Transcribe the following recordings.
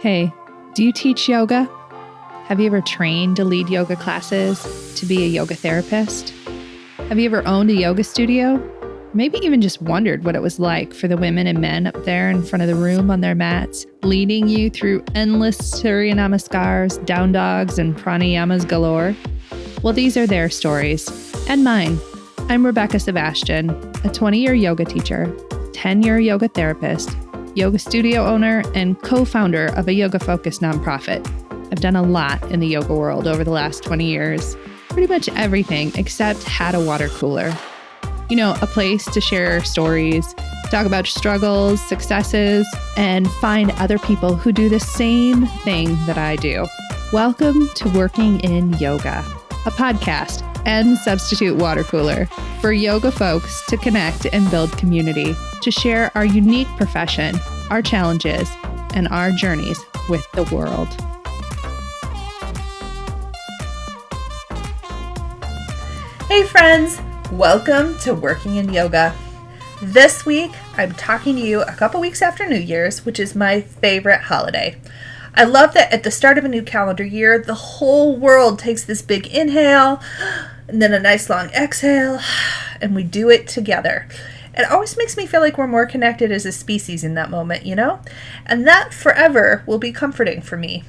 Hey, do you teach yoga? Have you ever trained to lead yoga classes, to be a yoga therapist? Have you ever owned a yoga studio? Maybe even just wondered what it was like for the women and men up there in front of the room on their mats, leading you through endless Surya Namaskars, down dogs, and pranayamas galore? Well, these are their stories, and mine. I'm Rebecca Sebastian, a 20-year yoga teacher, 10-year yoga therapist, yoga studio owner, and co-founder of a yoga-focused nonprofit. I've done a lot in the yoga world over the last 20 years. Pretty much everything except had a water cooler. You know, a place to share stories, talk about struggles, successes, and find other people who do the same thing that I do. Welcome to Working in Yoga, a podcast and substitute water cooler for yoga folks to connect and build community, to share our unique profession, our challenges, and our journeys with the world. Hey friends, welcome to Working in Yoga. This week, I'm talking to you a couple weeks after New Year's, which is my favorite holiday. I love that at the start of a new calendar year, the whole world takes this big inhale and then a nice long exhale, and we do it together. It always makes me feel like we're more connected as a species in that moment, you know? And that forever will be comforting for me.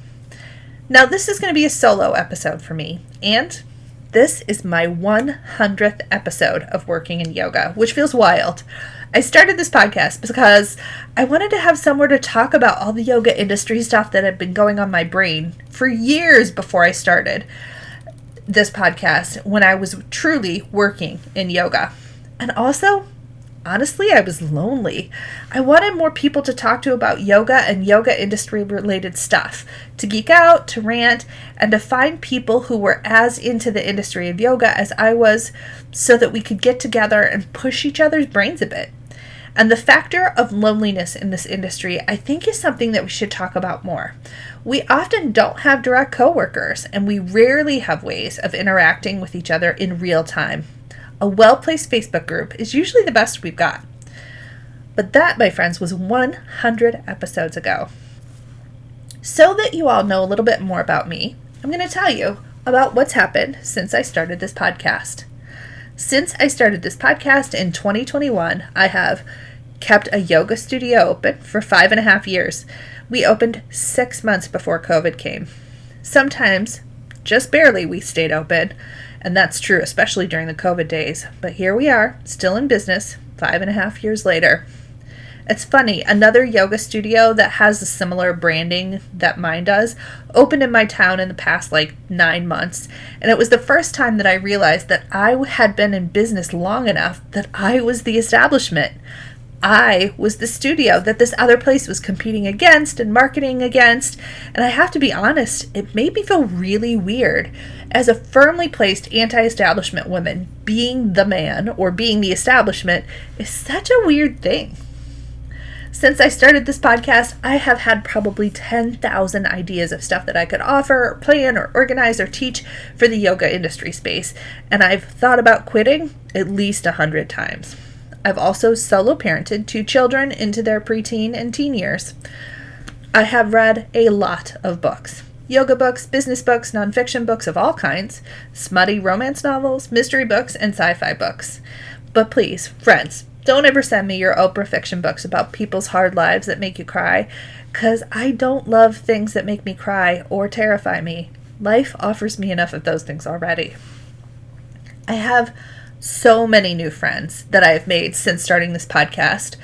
Now, this is going to be a solo episode for me, and this is my 100th episode of Working in Yoga, which feels wild. I started this podcast because I wanted to have somewhere to talk about all the yoga industry stuff that had been going on my brain for years before I started this podcast, when I was truly working in yoga. And also, honestly, I was lonely. I wanted more people to talk to about yoga and yoga industry related stuff, to geek out, to rant, and to find people who were as into the industry of yoga as I was, so that we could get together and push each other's brains a bit. And the factor of loneliness in this industry, I think, is something that we should talk about more. We often don't have direct coworkers, and we rarely have ways of interacting with each other in real time. A well-placed Facebook group is usually the best we've got. But that, my friends, was 100 episodes ago. So that you all know a little bit more about me, I'm going to tell you about what's happened since I started this podcast. Since I started this podcast in 2021, I have kept a yoga studio open for 5.5 years. We opened 6 months before COVID came. Sometimes, just barely, we stayed open, and that's true, especially during the COVID days. But here we are, still in business, 5.5 years later. It's funny, another yoga studio that has a similar branding that mine does opened in my town in the past 9 months. And it was the first time that I realized that I had been in business long enough that I was the establishment. I was the studio that this other place was competing against and marketing against. And I have to be honest, it made me feel really weird. As a firmly placed anti-establishment woman, being the man or being the establishment is such a weird thing. Since I started this podcast, I have had probably 10,000 ideas of stuff that I could offer, or plan, or organize, or teach for the yoga industry space, and I've thought about quitting at least 100 times. I've also solo parented 2 children into their preteen and teen years. I have read a lot of books. Yoga books, business books, nonfiction books of all kinds, smutty romance novels, mystery books, and sci-fi books. But please, friends, don't ever send me your Oprah fiction books about people's hard lives that make you cry, because I don't love things that make me cry or terrify me. Life offers me enough of those things already. I have so many new friends that I have made since starting this podcast,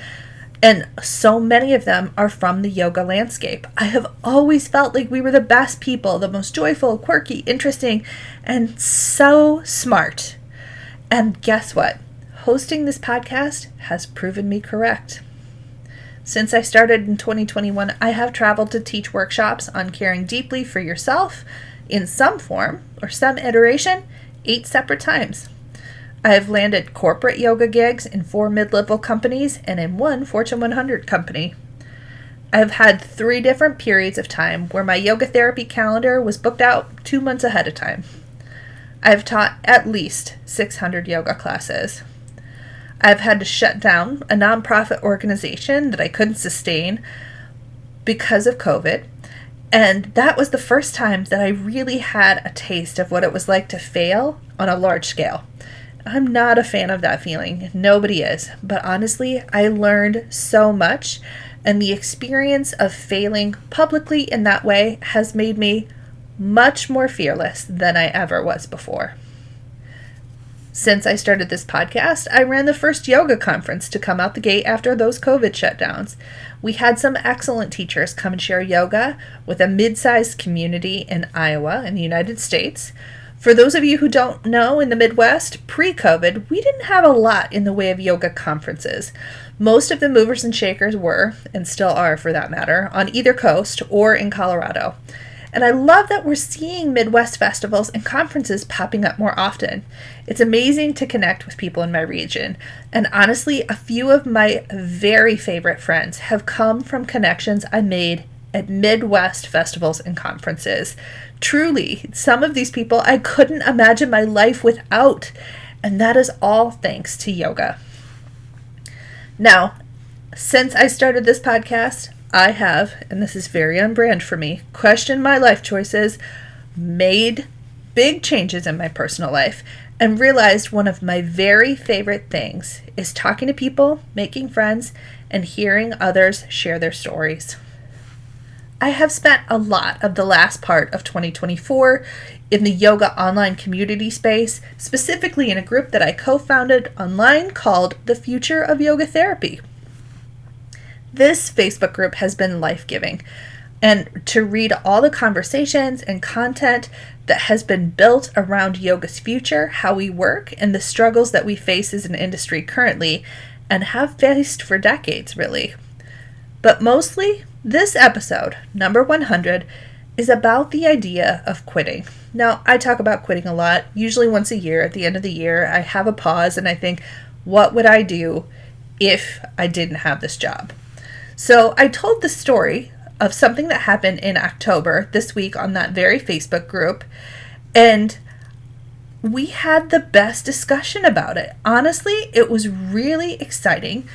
and so many of them are from the yoga landscape. I have always felt like we were the best people, the most joyful, quirky, interesting, and so smart. And guess what? Hosting this podcast has proven me correct. Since I started in 2021, I have traveled to teach workshops on caring deeply for yourself in some form or some iteration 8 separate times. I have landed corporate yoga gigs in 4 mid-level companies and in 1 Fortune 100 company. I have had 3 different periods of time where my yoga therapy calendar was booked out 2 months ahead of time. I have taught at least 600 yoga classes. I've had to shut down a nonprofit organization that I couldn't sustain because of COVID, And that was the first time that I really had a taste of what it was like to fail on a large scale. I'm not a fan of that feeling. Nobody is. But honestly, I learned so much, and the experience of failing publicly in that way has made me much more fearless than I ever was before. Since I started this podcast, I ran the first yoga conference to come out the gate after those COVID shutdowns. We had some excellent teachers come and share yoga with a mid-sized community in Iowa in the United States. For those of you who don't know, in the Midwest, pre-COVID, we didn't have a lot in the way of yoga conferences. Most of the movers and shakers were, and still are for that matter, on either coast or in Colorado. And I love that we're seeing Midwest festivals and conferences popping up more often. It's amazing to connect with people in my region. And honestly, a few of my very favorite friends have come from connections I made at Midwest festivals and conferences. Truly, some of these people I couldn't imagine my life without. And that is all thanks to yoga. Now, since I started this podcast, I have, and this is very on brand for me, questioned my life choices, made big changes in my personal life, and realized one of my very favorite things is talking to people, making friends, and hearing others share their stories. I have spent a lot of the last part of 2024 in the yoga online community space, specifically in a group that I co-founded online called The Future of Yoga Therapy. This Facebook group has been life-giving, and to read all the conversations and content that has been built around yoga's future, how we work, and the struggles that we face as an industry currently, and have faced for decades, really. But mostly, this episode, number 100, is about the idea of quitting. Now, I talk about quitting a lot, usually once a year. At the end of the year, I have a pause and I think, what would I do if I didn't have this job? So I told the story of something that happened in October this week on that very Facebook group, and we had the best discussion about it. Honestly, it was really exciting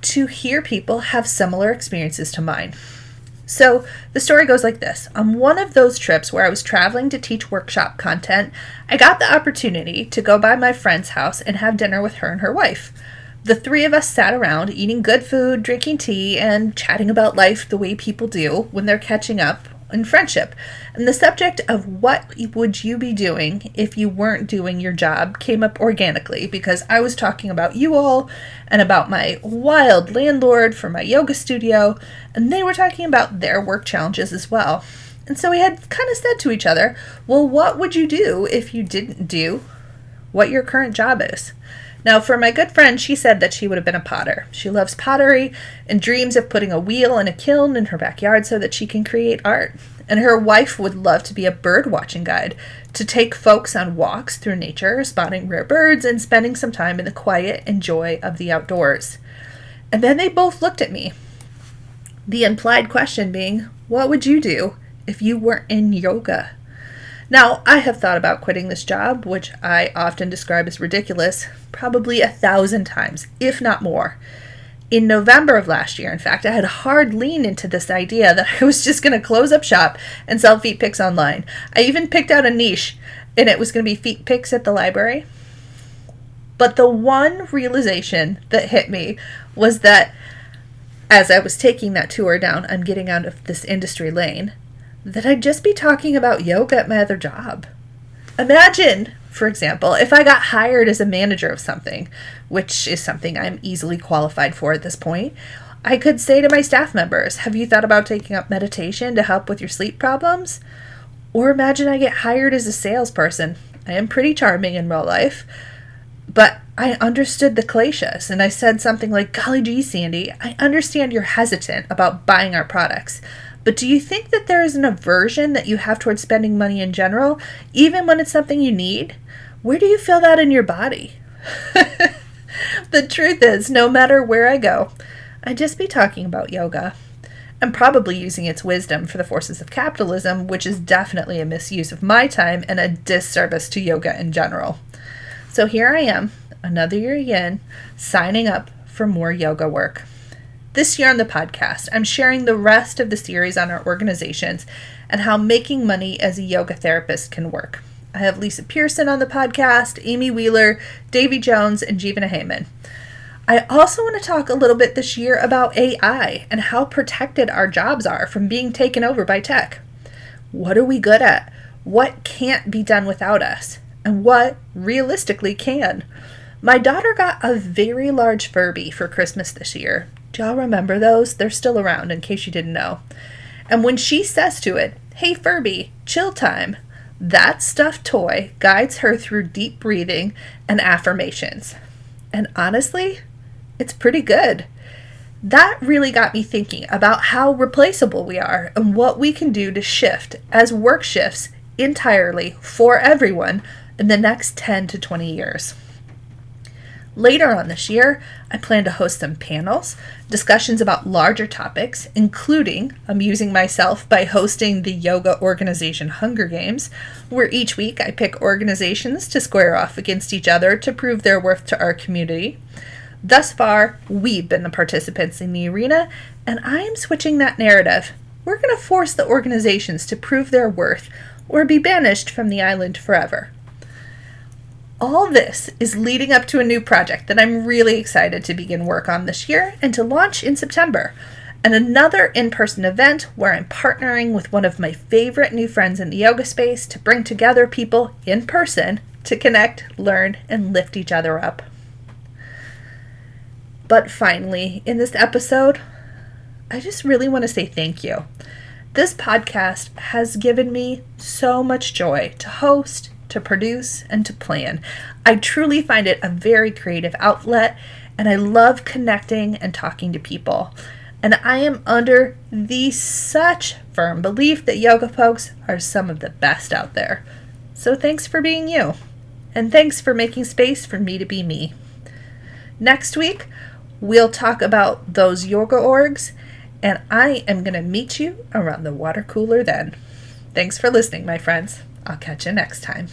to hear people have similar experiences to mine. So the story goes like this. On one of those trips where I was traveling to teach workshop content, I got the opportunity to go by my friend's house and have dinner with her and her wife. The three of us sat around eating good food, drinking tea, and chatting about life the way people do when they're catching up in friendship. And the subject of what would you be doing if you weren't doing your job came up organically because I was talking about you all and about my wild landlord for my yoga studio, and they were talking about their work challenges as well. And so we had kind of said to each other, well, what would you do if you didn't do what your current job is? Now, for my good friend, she said that she would have been a potter. She loves pottery and dreams of putting a wheel in a kiln in her backyard so that she can create art. And her wife would love to be a bird watching guide, to take folks on walks through nature, spotting rare birds and spending some time in the quiet and joy of the outdoors. And then they both looked at me. The implied question being, what would you do if you weren't in yoga? Now, I have thought about quitting this job, which I often describe as ridiculous, probably 1,000 times, if not more. In November of last year, in fact, I had a hard lean into this idea that I was just going to close up shop and sell feet pics online. I even picked out a niche, and it was going to be feet pics at the library. But the one realization that hit me was that as I was taking that tour down, I'm getting out of this industry lane, that I'd just be talking about yoga at my other job. Imagine, for example, if I got hired as a manager of something, which is something I'm easily qualified for at this point. I could say to my staff members, have you thought about taking up meditation to help with your sleep problems? Or imagine I get hired as a salesperson. I am pretty charming in real life, but I understood the cliches, and I said something like, golly gee, Sandy, I understand you're hesitant about buying our products. But do you think that there is an aversion that you have towards spending money in general, even when it's something you need? Where do you feel that in your body? The truth is, no matter where I go, I'd just be talking about yoga. I'm probably using its wisdom for the forces of capitalism, which is definitely a misuse of my time and a disservice to yoga in general. So here I am, another year again, signing up for more yoga work. This year on the podcast, I'm sharing the rest of the series on our organizations and how making money as a yoga therapist can work. I have Lisa Pearson on the podcast, Amy Wheeler, Davy Jones, and Jeevana Heyman. I also want to talk a little bit this year about AI and how protected our jobs are from being taken over by tech. What are we good at? What can't be done without us? And what realistically can? My daughter got a very large Furby for Christmas this year. Do y'all remember those? They're still around in case you didn't know. And when she says to it, "Hey Furby, chill time," that stuffed toy guides her through deep breathing and affirmations. And honestly, it's pretty good. That really got me thinking about how replaceable we are and what we can do to shift as work shifts entirely for everyone in the next 10 to 20 years. Later on this year, I plan to host some panels, discussions about larger topics, including amusing myself by hosting the Yoga Organization Hunger Games, where each week I pick organizations to square off against each other to prove their worth to our community. Thus far, we've been the participants in the arena, and I am switching that narrative. We're going to force the organizations to prove their worth or be banished from the island forever. All this is leading up to a new project that I'm really excited to begin work on this year and to launch in September, and another in-person event where I'm partnering with one of my favorite new friends in the yoga space to bring together people in person to connect, learn, and lift each other up. But finally, in this episode, I just really want to say thank you. This podcast has given me so much joy to host, to produce, and to plan. I truly find it a very creative outlet, and I love connecting and talking to people. And I am under the such firm belief that yoga folks are some of the best out there. So thanks for being you, and thanks for making space for me to be me. Next week, we'll talk about those yoga orgs, and I am going to meet you around the water cooler then. Thanks for listening, my friends. I'll catch you next time.